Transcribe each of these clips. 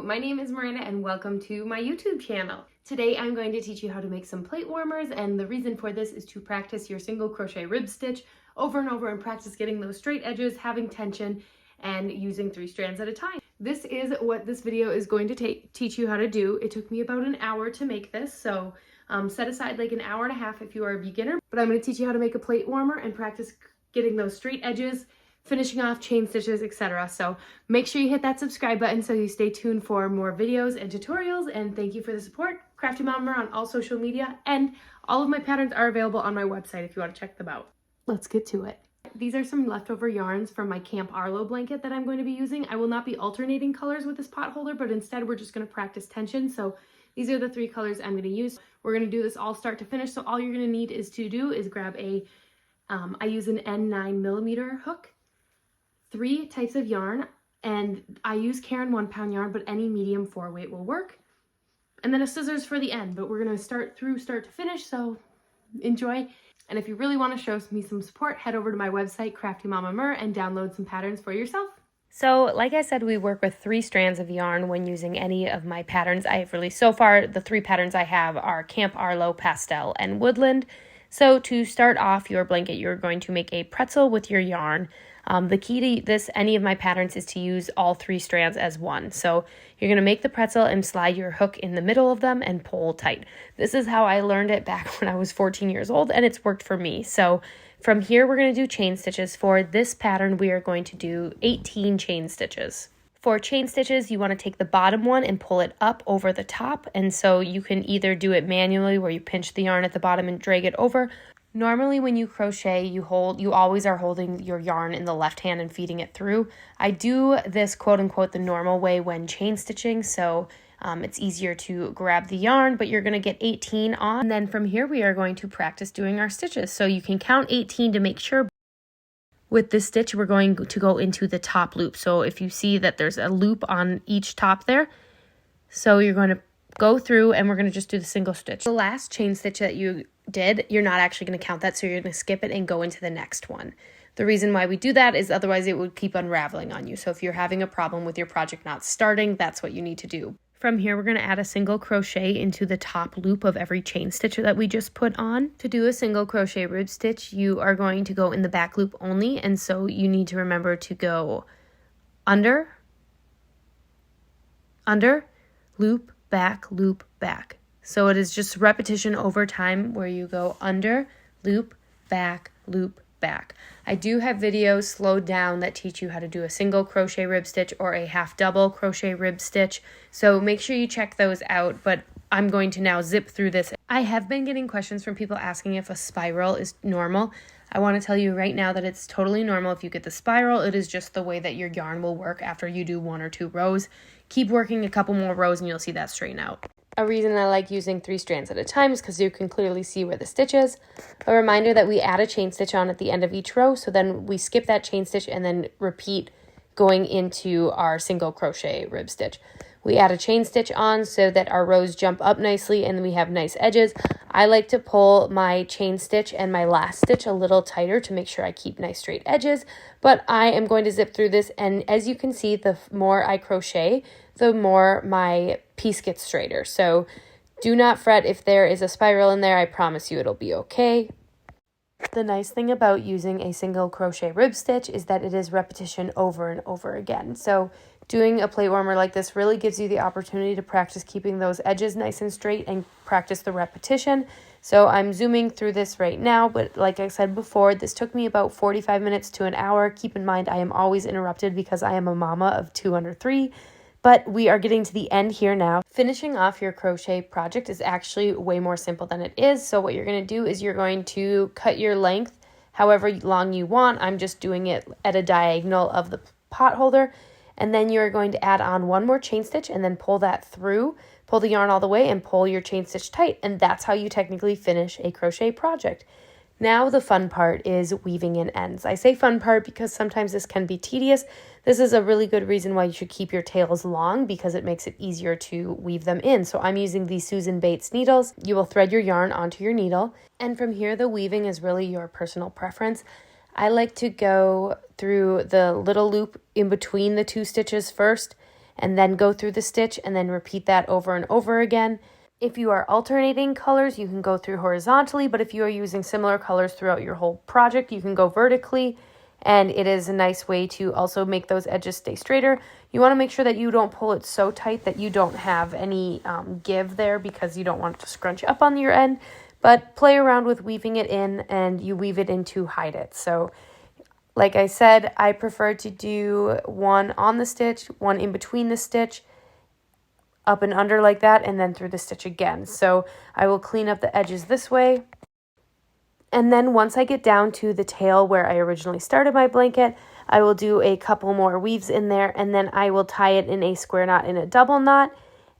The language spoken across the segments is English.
Hello, my name is Miranda and welcome to my YouTube channel. Today I'm going to teach you how to make some plate warmers, and the reason for this is to practice your single crochet rib stitch over and over and practice getting those straight edges, having tension, and using 3 strands at a time. This is what this video is going to teach you how to do. It took me about an hour to make this, so set aside like an hour and a half if you are a beginner, but I'm going to teach you how to make a plate warmer and practice getting those straight edges, finishing off chain stitches, etc. So make sure you hit that subscribe button so you stay tuned for more videos and tutorials, and thank you for the support. Crafty Mama on all social media, and all of my patterns are available on my website if you want to check them out. Let's get to it. These are some leftover yarns from my Camp Arlo blanket that I'm going to be using. I will not be alternating colors with this pot holder, but instead we're just going to practice tension. So these are the 3 colors I'm going to use. We're going to do this all start to finish, so all you're going to need is grab a, I use an N9mm hook, 3 types of yarn, and I use Caron 1-pound yarn, but any medium 4-weight will work. And then a scissors for the end, but we're gonna start to finish, so enjoy. And if you really wanna show me some support, head over to my website, Crafty Mama Mer, and download some patterns for yourself. So like I said, we work with 3 strands of yarn when using any of my patterns I have released so far. The 3 patterns I have are Camp Arlo, Pastel, and Woodland. So to start off your blanket, you're going to make a pretzel with your yarn. The key to any of my patterns is to use all 3 strands as one. So you're going to make the pretzel and slide your hook in the middle of them and pull tight. This is how I learned it back when I was 14 years old, and it's worked for me. So from here, we're going to do chain stitches. For this pattern, we are going to do 18 chain stitches. For chain stitches, you want to take the bottom one and pull it up over the top. And so you can either do it manually where you pinch the yarn at the bottom and drag it over. Normally when you crochet, you always are holding your yarn in the left hand and feeding it through. I do this quote unquote the normal way when chain stitching, so it's easier to grab the yarn, but you're going to get 18 on. And then from here we are going to practice doing our stitches. So you can count 18 to make sure. With this stitch, we're going to go into the top loop. So if you see that there's a loop on each top there, so you're going to go through and we're going to just do the single stitch. The last chain stitch that you did, you're not actually going to count that, so you're going to skip it and go into the next one. The reason why we do that is otherwise it would keep unraveling on you. So if you're having a problem with your project not starting, that's what you need to do. From here, we're going to add a single crochet into the top loop of every chain stitch that we just put on. To do a single crochet rib stitch, you are going to go in the back loop only, and so you need to remember to go under, loop, back. So it is just repetition over time where you go under, loop, back, loop, back. I do have videos slowed down that teach you how to do a single crochet rib stitch or a half double crochet rib stitch. So make sure you check those out, but I'm going to now zip through this. I have been getting questions from people asking if a spiral is normal. I want to tell you right now that it's totally normal if you get the spiral. It is just the way that your yarn will work after you do 1 or 2 rows. Keep working a couple more rows and you'll see that straighten out. A reason I like using 3 strands at a time is because you can clearly see where the stitch is. A reminder that we add a chain stitch on at the end of each row, so then we skip that chain stitch and then repeat going into our single crochet rib stitch. We add a chain stitch on so that our rows jump up nicely and we have nice edges. I like to pull my chain stitch and my last stitch a little tighter to make sure I keep nice straight edges, but I am going to zip through this, and as you can see, the more I crochet, the more my piece gets straighter. So do not fret if there is a spiral in there. I promise you it'll be okay. The nice thing about using a single crochet rib stitch is that it is repetition over and over again. So doing a plate warmer like this really gives you the opportunity to practice keeping those edges nice and straight and practice the repetition. So I'm zooming through this right now, but like I said before, this took me about 45 minutes to an hour. Keep in mind, I am always interrupted because I am a mama of 2 under 3. But we are getting to the end here now. Finishing off your crochet project is actually way more simple than it is. So what you're going to do is you're going to cut your length however long you want. I'm just doing it at a diagonal of the pot holder. And then you're going to add on 1 more chain stitch and then pull that through, pull the yarn all the way and pull your chain stitch tight. And that's how you technically finish a crochet project. Now the fun part is weaving in ends. I say fun part because sometimes this can be tedious. This is a really good reason why you should keep your tails long, because it makes it easier to weave them in. So I'm using these Susan Bates needles. You will thread your yarn onto your needle, and from here the weaving is really your personal preference. I like to go through the little loop in between the 2 stitches first, and then go through the stitch and then repeat that over and over again. If you are alternating colors, you can go through horizontally, but if you are using similar colors throughout your whole project, you can go vertically, and it is a nice way to also make those edges stay straighter. You want to make sure that you don't pull it so tight that you don't have any give there, because you don't want it to scrunch up on your end, but play around with weaving it in, and you weave it in to hide it. So like I said, I prefer to do one on the stitch, one in between the stitch, up and under like that, and then through the stitch again. So I will clean up the edges this way. And then once I get down to the tail where I originally started my blanket, I will do a couple more weaves in there, and then I will tie it in a square knot and a double knot,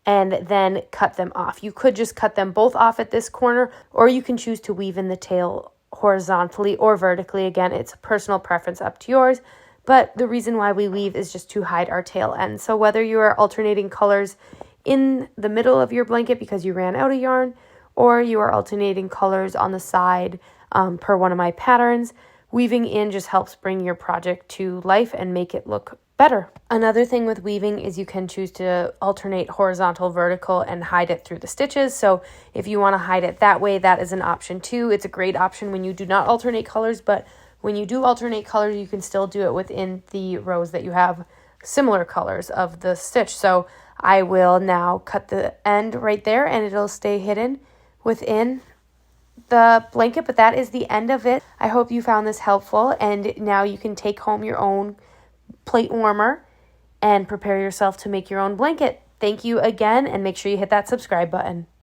and then cut them off. You could just cut them both off at this corner, or you can choose to weave in the tail horizontally or vertically. Again, it's a personal preference, up to yours. But the reason why we weave is just to hide our tail end. So whether you are alternating colors in the middle of your blanket because you ran out of yarn, or you are alternating colors on the side per one of my patterns, weaving in just helps bring your project to life and make it look better. Another thing with weaving is you can choose to alternate horizontal, vertical, and hide it through the stitches. So if you want to hide it that way, that is an option too. It's a great option when you do not alternate colors, but when you do alternate colors, you can still do it within the rows that you have similar colors of the stitch. So I will now cut the end right there, and it'll stay hidden within the blanket, but that is the end of it. I hope you found this helpful, and now you can take home your own plate warmer and prepare yourself to make your own blanket. Thank you again, and make sure you hit that subscribe button.